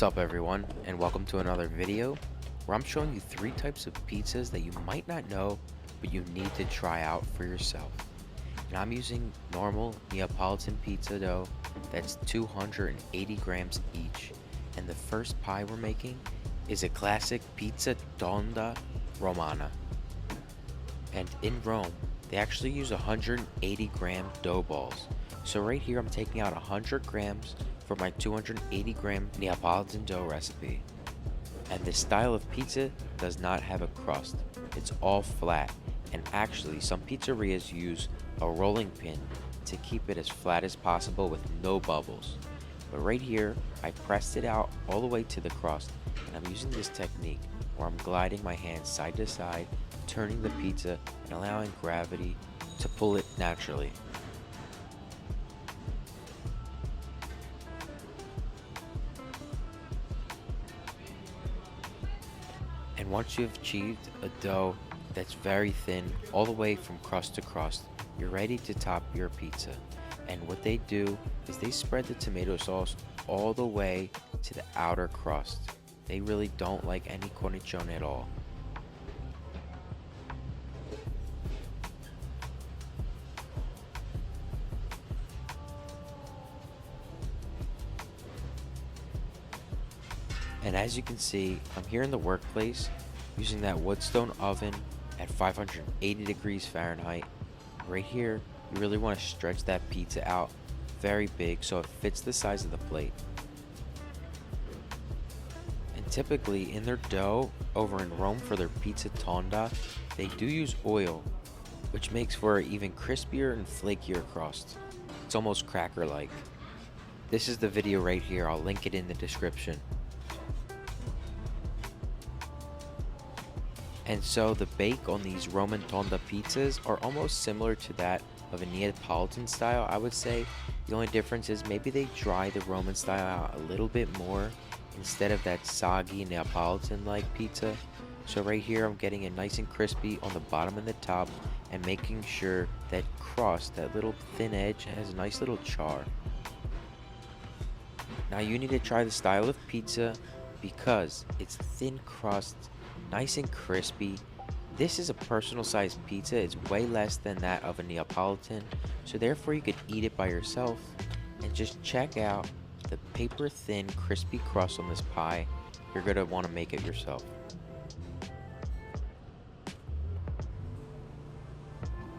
What's up everyone, and welcome to another video where I'm showing you 3 types of pizzas that you might not know but you need to try out for yourself. And I'm using normal Neapolitan pizza dough that's 280 grams each, and the first pie we're making is a classic pizza Tonda Romana. And in Rome they actually use 180 gram dough balls. So right here I'm taking out 100 grams for my 280 gram Neapolitan dough recipe. And this style of pizza does not have a crust, it's all flat, and actually some pizzerias use a rolling pin to keep it as flat as possible with no bubbles. But right here I pressed it out all the way to the crust, and I'm using this technique where I'm gliding my hands side to side, turning the pizza and allowing gravity to pull it naturally. And once you've achieved a dough that's very thin all the way from crust to crust, you're ready to top your pizza. And what they do is they spread the tomato sauce all the way to the outer crust. They really don't like any cornicione at all. And as you can see, I'm here in the workplace using that woodstone oven at 580 degrees Fahrenheit. Right here, you really want to stretch that pizza out very big so it fits the size of the plate. And typically in their dough over in Rome for their pizza tonda, they do use oil, which makes for an even crispier and flakier crust. It's almost cracker-like. This is the video right here, I'll link it in the description. And so the bake on these Roman tonda pizzas are almost similar to that of a Neapolitan style, I would say. The only difference is maybe they dry the Roman style out a little bit more instead of that soggy Neapolitan like pizza. So right here I'm getting it nice and crispy on the bottom and the top, and making sure that crust, that little thin edge, has a nice little char. Now you need to try the style of pizza because it's thin crust, nice and crispy. This is a personal sized pizza. It's way less than that of a Neapolitan, so therefore you could eat it by yourself. And just check out the paper thin crispy crust on this pie. You're gonna want to make it yourself.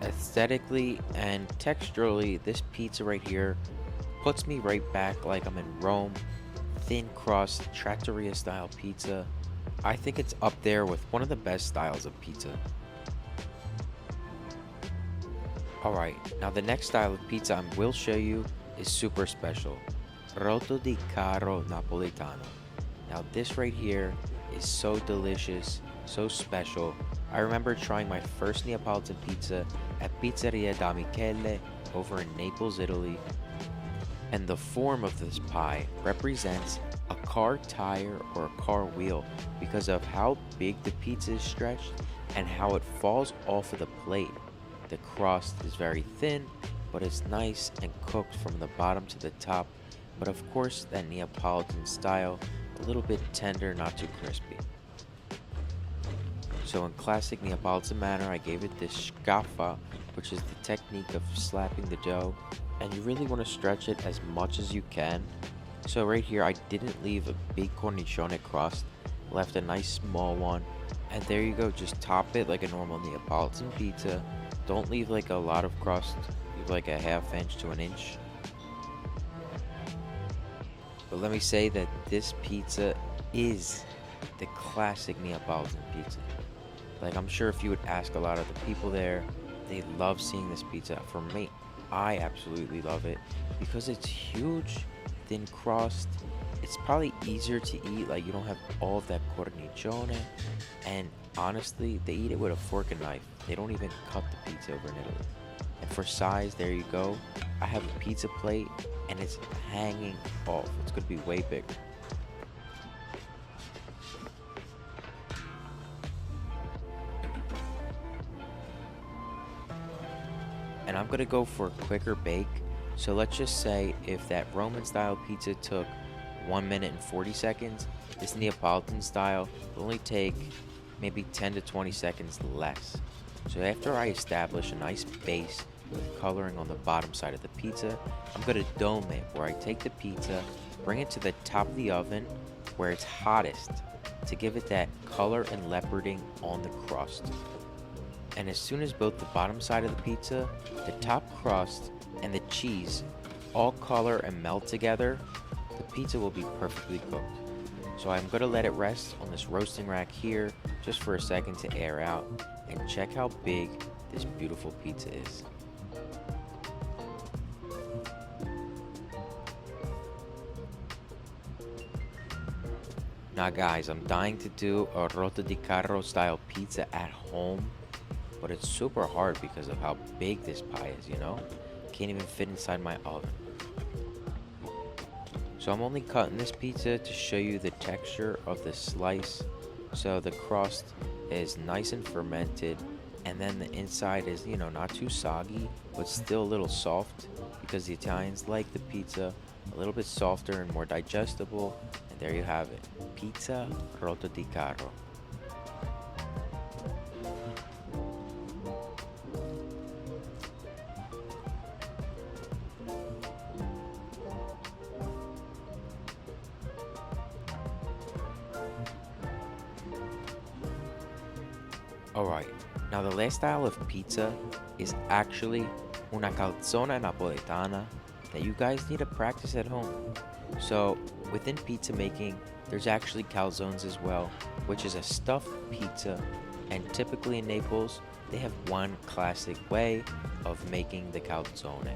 Aesthetically and texturally, this pizza right here puts me right back like I'm in Rome. Thin crust, trattoria style pizza. I think it's up there with one of the best styles of pizza. Alright, now the next style of pizza I will show you is super special. Routa di Carro Napoletano. Now this right here is so delicious, so special. I remember trying my first Neapolitan pizza at Pizzeria da Michele over in Naples, Italy. And the form of this pie represents a car tire or a car wheel because of how big the pizza is stretched and how it falls off of the plate. The crust is very thin, but it's nice and cooked from the bottom to the top, but of course that Neapolitan style, a little bit tender, not too crispy. So in classic Neapolitan manner, I gave it this scaffa, which is the technique of slapping the dough, and you really want to stretch it as much as you can. So right here I didn't leave a big cornicione crust, left a nice small one, and there you go, just top it like a normal Neapolitan pizza. Don't leave like a lot of crust, leave like a ½ inch to 1 inch. But let me say that this pizza is the classic Neapolitan pizza. Like, I'm sure if you would ask a lot of the people there, they love seeing this pizza. For me, I absolutely love it because it's huge, thin crust. It's probably easier to eat, like you don't have all of that cornicione, and honestly they eat it with a fork and knife. They don't even cut the pizza over in Italy. And for size, there you go, I have a pizza plate and it's hanging off. It's gonna be way bigger. And I'm gonna go for a quicker bake. So let's just say if that Roman style pizza took 1 minute and 40 seconds, this Neapolitan style will only take maybe 10 to 20 seconds less. So after I establish a nice base with coloring on the bottom side of the pizza, I'm going to dome it, where I take the pizza, bring it to the top of the oven where it's hottest to give it that color and leoparding on the crust. And as soon as both the bottom side of the pizza, the top crust, and the cheese all color and melt together, the pizza will be perfectly cooked. So I'm going to let it rest on this roasting rack here just for a second to air out, and check how big this beautiful pizza is. Now guys, I'm dying to do a Routa di Carro style pizza at home, but it's super hard because of how big this pie is, you know? Can't even fit inside my oven. So I'm only cutting this pizza to show you the texture of the slice. So the crust is nice and fermented, and then the inside is, you know, not too soggy, but still a little soft, because the Italians like the pizza a little bit softer and more digestible. And there you have it, pizza Routa di Carro. Alright, now the last style of pizza is actually una calzone napoletana that you guys need to practice at home. So within pizza making, there's actually calzones as well, which is a stuffed pizza, and typically in Naples, they have one classic way of making the calzone.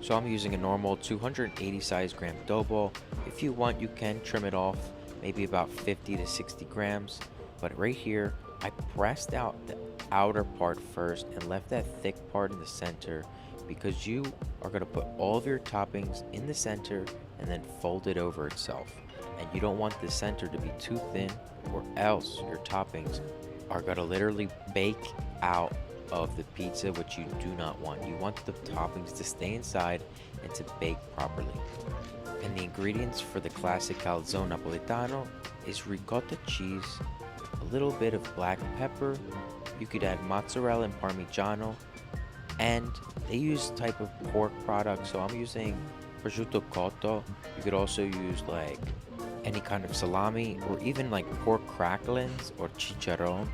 So I'm using a normal 280 size gram dough ball. If you want, you can trim it off, maybe about 50 to 60 grams, but right here, I pressed out the outer part first and left that thick part in the center, because you are going to put all of your toppings in the center and then fold it over itself. And you don't want the center to be too thin, or else your toppings are going to literally bake out of the pizza, which you do not want. You want the toppings to stay inside and to bake properly. And the ingredients for the classic Calzone Napoletano is ricotta cheese, a little bit of black pepper, you could add mozzarella and parmigiano, and they use type of pork product, so I'm using prosciutto cotto. You could also use like any kind of salami, or even like pork cracklings or chicharron.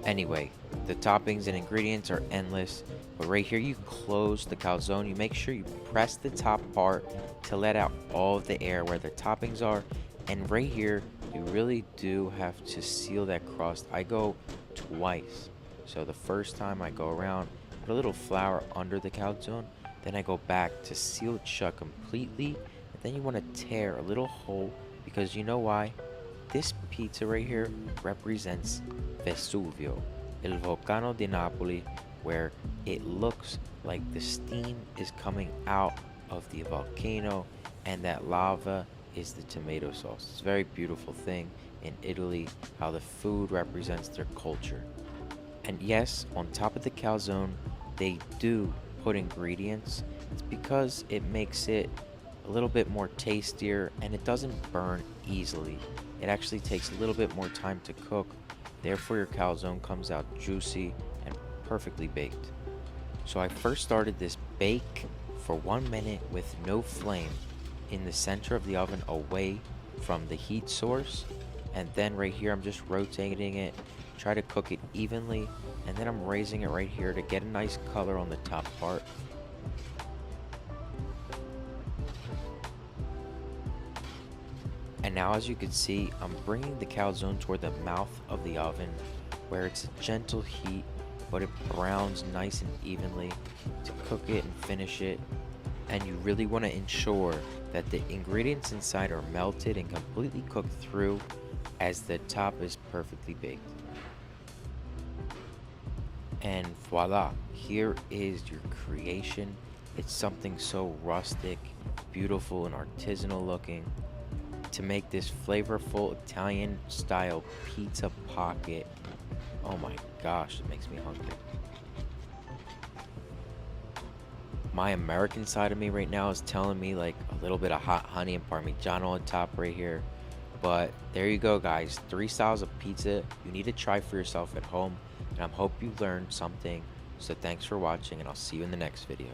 Anyway, the toppings and ingredients are endless, but right here you close the calzone. You make sure you press the top part to let out all of the air where the toppings are, and right here you really do have to seal that crust. I go twice. So the first time I go around, put a little flour under the calzone, then I go back to seal it shut completely, and then you want to tear a little hole, because you know why? This pizza right here represents Vesuvio, il volcano di Napoli, where it looks like the steam is coming out of the volcano, and that lava is the tomato sauce. It's a very beautiful thing in Italy, how the food represents their culture. And yes, on top of the calzone, they do put ingredients. It's because it makes it a little bit more tastier, and it doesn't burn easily. It actually takes a little bit more time to cook. Therefore, your calzone comes out juicy and perfectly baked. So I first started this bake for 1 minute with no flame in the center of the oven, away from the heat source, and then right here I'm just rotating it, try to cook it evenly, and then I'm raising it right here to get a nice color on the top part. And now, as you can see, I'm bringing the calzone toward the mouth of the oven, where it's a gentle heat, but it browns nice and evenly to cook it and finish it. And you really want to ensure that the ingredients inside are melted and completely cooked through, as the top is perfectly baked. And voila, here is your creation. It's something so rustic, beautiful, and artisanal looking. To make this flavorful Italian style pizza pocket, oh my gosh, it makes me hungry. My American side of me right now is telling me like a little bit of hot honey and parmigiano on top right here. But there you go, guys. Three styles of pizza you need to try for yourself at home. And I hope you learned something. So thanks for watching, and I'll see you in the next video.